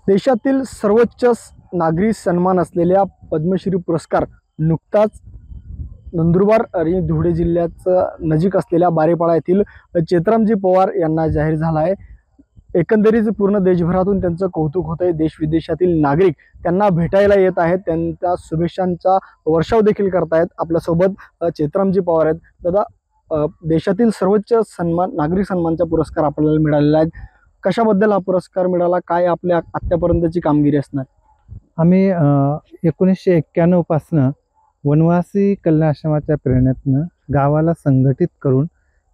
देशातील सर्वोच्च नागरी सन्मान असलेल्या पद्मश्री पुरस्कार नुकताच नंदुरबार आणि धुळे जिल्ह्याचा नजीक असलेल्या बारेपाडा येथील चेतरामजी पवार यांना जाहीर झाला आहे। एकंदरीत पूर्ण देशभरातून त्यांचं कौतुक होत आहे। देश विदेशातील नागरिक त्यांना भेटायला येत आहेत, त्यांच्या शुभेच्छांचा वर्षाव देखील करतायत। आपल्यासोबत चेतरामजी पवार आहेत। दादा, देशातील सर्वोच्च सन्मान नागरिक सन्मानचा पुरस्कार आपल्याला मिळालेला आहे। कशाबद्दल हा पुरस्कार मिळाला, काय आपल्या आत्तापर्यंतची कामगिरी असणार? आम्ही 1991 पासून वनवासी कल्याण आश्रमाच्या प्रेरणेतनं गावाला संघटित करून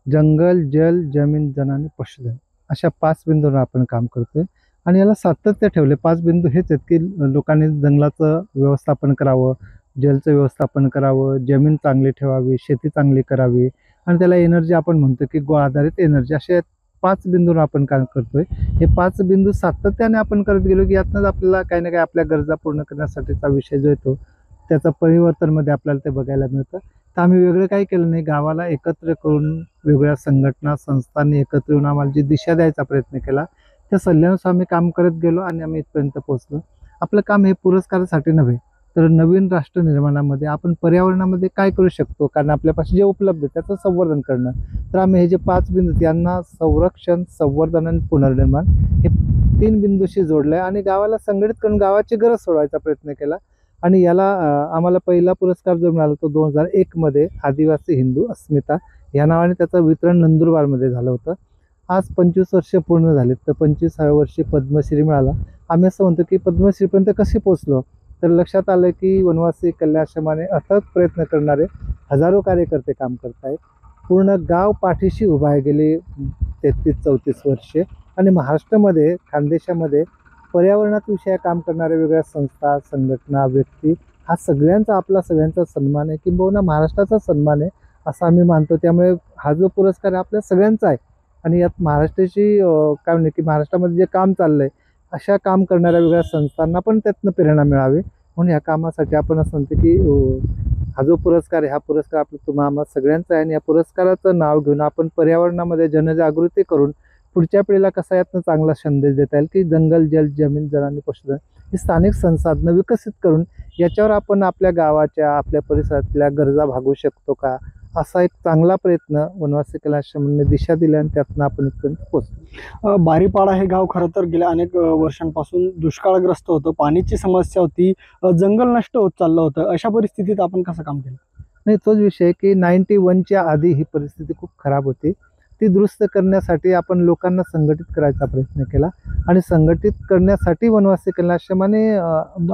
जंगल, जल, जमीन, जन आणि पशुधन अशा 5 बिंदूंवर आपण काम करतोय। आणि याला सातत्य ठेवले 5 बिंदू हेच आहेत की लोकांनी जंगलाचं व्यवस्थापन करावं, जलचं व्यवस्थापन करावं, जमीन चांगली ठेवावी, शेती चांगली करावी आणि त्याला एनर्जी आपण म्हणतो की गो आधारित एनर्जी, असे 5 बिंदूंवर आपण काम करतोय। हे 5 बिंदू सातत्याने आपण करत गेलो की यातनंच आपल्याला काही ना काही आपल्या गरजा पूर्ण करण्यासाठीचा विषय जो येतो त्याचा परिवर्तनमध्ये आपल्याला ते बघायला मिळतं। तर आम्ही वेगळं काही केलं नाही, गावाला एकत्र करून वेगवेगळ्या संघटना संस्थांनी एकत्र येऊन आम्हाला जी दिशा द्यायचा प्रयत्न केला त्या सल्ल्यानुसार आम्ही काम करत गेलो आणि आम्ही इथपर्यंत पोहोचलो। आपलं काम हे पुरस्कारासाठी नव्हे तर नवीन राष्ट्र निर्माणामध्ये आपण पर्यावरणामध्ये काय करू शकतो, कारण आपल्यापाशी जे उपलब्ध आहे त्याचं संवर्धन करणं। तर आम्ही हे जे 5 बिंदू यांना संरक्षण, संवर्धन आणि पुनर्निर्माण हे 3 बिंदूशी जोडलंय आणि गावाला संघटित करून गावाची गरज सोडवायचा प्रयत्न केला। आणि याला आम्हाला पहिला पुरस्कार जो मिळाला तो 2001 मध्ये आदिवासी हिंदू अस्मिता या नावाने त्याचं वितरण नंदुरबारमध्ये झालं होतं। आज 25 वर्ष पूर्ण झालीत, तर 25व्या वर्षी पद्मश्री मिळाला। आम्ही असं म्हणतो की पद्मश्रीपर्यंत कसे पोहोचलो, तर लक्षात आलं की वनवासी कल्याण आश्रमाने अथक प्रयत्न करणारे हजारो कार्यकर्ते काम करत आहेत। पूर्ण गाव पाठीशी उभा आहे गेली 33-34 वर्षे। आणि महाराष्ट्रामध्ये, खानदेशामध्ये पर्यावरणात विषय काम करणाऱ्या वेगवेगळ्या संस्था, संघटना, व्यक्ती हा सगळ्यांचा आपला सगळ्यांचा सन्मान आहे, किंबहुना महाराष्ट्राचा सन्मान आहे असं आम्ही मानतो। त्यामुळे हा जो पुरस्कार आपल्या सगळ्यांचा आहे आणि यात महाराष्ट्राची काय म्हणते की महाराष्ट्रामध्ये जे काम चाललंय अशा काम करणाऱ्या वेगवेगळ्या संस्थांना पण त्यातनं प्रेरणा मिळावी म्हणून या कामासाठी आपण असं म्हणतो की हा जो पुरस्कार आहे हा पुरस्कार आपला तुम्हाला सगळ्यांचा आहे। आणि या पुरस्काराचं नाव घेऊन आपण पर्यावरणामध्ये जनजागृती करून पुढच्या पिढीला कसा यातनं चांगला संदेश देता येईल की जंगल, जल, जमीन, जन आणि पशुधन ही स्थानिक संसाधनं विकसित करून याच्यावर आपण आपल्या गावाच्या, आपल्या परिसरातल्या गरजा भागवू शकतो का, असा एक चांगला प्रयत्न वनवासी कल्याण आश्रमाने दिशा दिली आणि त्यातनं आपण इथपर्यंत पोहोचलो। बारीपाडा हे गाव खरं तर गेल्या अनेक वर्षांपासून दुष्काळग्रस्त होतं, पाण्याची समस्या होती, जंगल नष्ट होत चाललं होतं। अशा परिस्थितीत आपण कसं काम केलं? नाही, तोच विषय की 91च्या आधी ही परिस्थिती खूप खराब होती। ती दुरुस्त करण्यासाठी आपण लोकांना संघटित करायचा प्रयत्न केला आणि संघटित करण्यासाठी वनवासी कल्याण आश्रमाने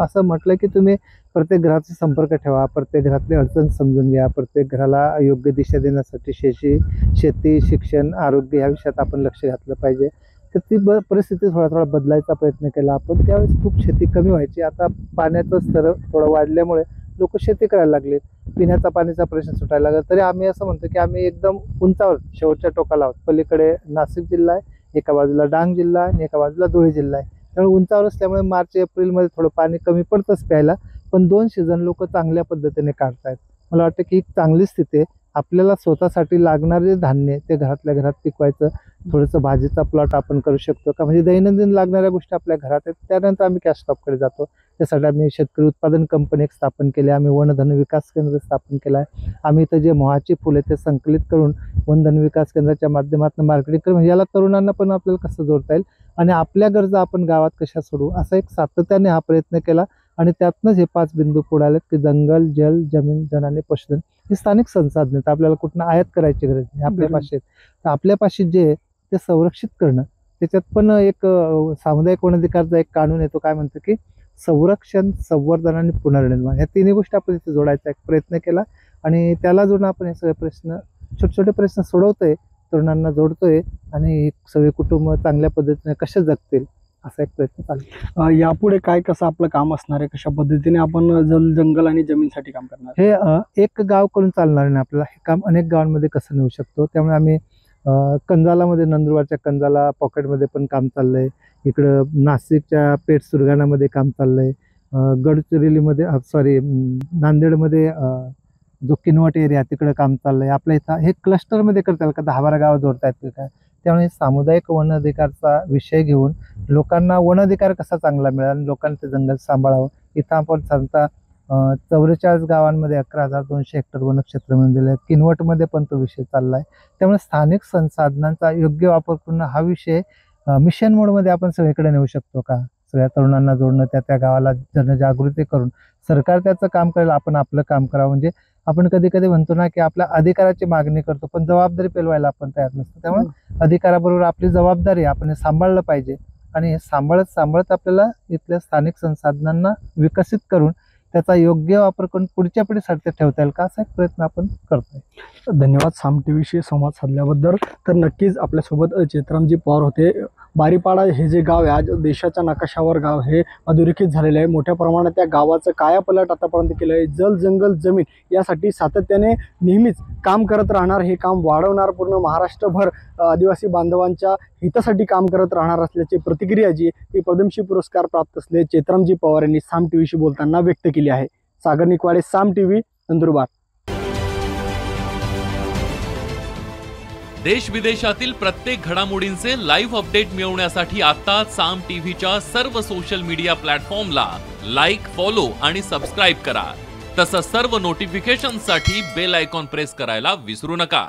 असं म्हटलं की तुम्ही प्रत्येक घराचा संपर्क ठेवा, प्रत्येक घरातली अडचण समजून घ्या, प्रत्येक घराला योग्य दिशा देण्यासाठी शेती, शिक्षण, आरोग्य या विषयात आपण लक्ष घातलं पाहिजे। तर ती परिस्थिती थोडा बदलायचा प्रयत्न केला आपण। त्यावेळेस खूप शेती कमी व्हायची, आता पाण्याचं स्तर थोडं वाढल्यामुळे लोक शेती करायला लागले, पिण्याचा पाण्याचा प्रश्न सुटायला लागला। तरी आम्ही असं म्हणतो की आम्ही एकदम उंचावर शेवटच्या टोकाला आहोत। पलीकडे नाशिक जिल्हा आहे, एका बाजूला डांग जिल्हा आहे आणि एका बाजूला धुळे जिल्हा आहे। त्यामुळे उंचावर असल्यामुळे मार्च एप्रिलमध्ये थोडं पाणी कमी पडतंच प्यायला, पण 2 सीझन लोक चांगल्या पद्धतीने काढतायत। मला वाटतं की एक चांगली स्थिती आहे। आपल्याला स्वतःसाठी लागणारे धान्य ते घरातल्या घरात पिकवायचं, थोडंसं भाजीचा प्लॉट आपण करू शकतो का, म्हणजे दैनंदिन लागणाऱ्या गोष्टी आपल्या घरात आहेत। त्यानंतर आम्ही कॅश क्रॉपकडे जातो। त्यासाठी आम्ही शेतकरी उत्पादन कंपनी एक स्थापन केली, आम्ही वनधन विकास केंद्र स्थापन केलं आहे। आम्ही इथं जे मोहाची फुले ते संकलित करून वनधन विकास केंद्राच्या माध्यमातून मार्केटिंग करून म्हणजे याला तरुणांना पण आपल्याला कसं जोडता येईल आणि आपल्या गरजा आपण गावात कशा सोडवू असा एक सातत्याने हा प्रयत्न केला। आणि त्यातनंच हे 5 बिंदू पुढे आलेत की जंगल, जल, जमीन, जन आणि पशुधन ही स्थानिक संसाधनं आहेत, आपल्याला कुठनं आयात करायची गरज नाही, आपल्यापाशी तर आपल्यापाशी जे ते संरक्षित करणं। त्याच्यात पण एक सामुदायिक वन अधिकारचा एक कानून येतो, काय म्हणतो की संरक्षण, संवर्धन आणि पुनर्निर्माण या 3 गोष्टी आपण इथे जोडायचा एक प्रयत्न केला। आणि त्याला जोडून आपण हे सगळे प्रश्न, छोटे छोटे प्रश्न सोडवतोय, तरुणांना जोडतोय आणि सगळे कुटुंब चांगल्या पद्धतीने कसे जगतील असा एक प्रयत्न चालू। यापुढे काय कसं आपलं काम असणार आहे, कशा पद्धतीने आपण जंगल आणि जमीनसाठी काम करणार? हे एक गाव करून चालणार नाही, आपल्याला हे काम अनेक गावांमध्ये कसं नेऊ शकतो। त्यामुळे आम्ही कंजालामध्ये, नंदुरबारच्या कंजाला पॉकेटमध्ये पण काम चाललंय, इकडं नाशिकच्या पेठ सुरगाणामध्ये काम चाललंय, गडचिरोलीमध्ये नांदेडमध्ये जो किनवट एरिया तिकडे काम चाललंय। आपल्या इथं हे क्लस्टरमध्ये करता येईल का, 10-12 गावं जोडता येतील काय, त्यामुळे सामुदायिक वन अधिकारचा विषय घेऊन लोकांना वन अधिकार कसा चांगला मिळेल आणि लोकांनी ते जंगल सांभाळावं. इथं आपण साधारणतः 44 गावांमध्ये 11,200 हेक्टर वनक्षेत्र मिळून दिलं आहे. किनवटमध्ये पण तो विषय चालला आहे. त्यामुळे स्थानिक संसाधनांचा योग्य वापर करून हा विषय मिशन मोडमध्ये आपण सगळीकडे नेऊ शकतो का? सगळ्या तरुणांना जोडणं, त्या गावाला जनजागृती करून सरकार त्याचं काम करेल, आपण आपलं काम करावं. म्हणजे आपण कधी कधी म्हणतो ना की आपल्या अधिकाराची मागणी करतो पण जबाबदारी पेलवायला आपण तयार नसतो. त्यामुळे अधिकाराबरोबर आपली जबाबदारी आपण हे सांभाळलं पाहिजे आणि हे सांभाळत आपल्याला इथल्या स्थानिक संसाधनांना विकसित करून त्याचा योग्य वापर करून पुढच्या पिढीसाठी ते ठेवता येईल का, असा एक प्रयत्न आपण करतोय. धन्यवाद साम टीव्हीशी संवाद साधल्याबद्दल. तर नक्कीच आपल्यासोबत चेतरामजी पवार होते. बारीपाडा हे जे गाव आहे आज देशाच्या नकाशावर गाव हे अधोरेखित झालेलं आहे. मोठ्या प्रमाणात त्या गावाचं कायापलट आतापर्यंत केलं आहे. जल जंगल जमीन यासाठी सातत्याने नेहमीच काम करत राहणार, हे काम वाढवणार, पूर्ण महाराष्ट्रभर आदिवासी बांधवांच्या हितासाठी काम करत राहणार असल्याची प्रतिक्रिया जी ती पद्मश्री पुरस्कार प्राप्त असलेले चेतरामजी पवार यांनी साम टीव्हीशी बोलताना व्यक्त केली आहे. सागर निकवाडे, साम टीव्ही, नंदुरबार. देश विदेशातील प्रत्येक घडामोडींचे लाईव्ह अपडेट मिळवण्यासाठी आता साम टीव्हीच्या सर्व सोशल मीडिया प्लॅटफॉर्मला लाईक, फॉलो आणि सबस्क्राईब करा. तसंच सर्व नोटिफिकेशनसाठी बेल आयकॉन प्रेस करायला विसरू नका.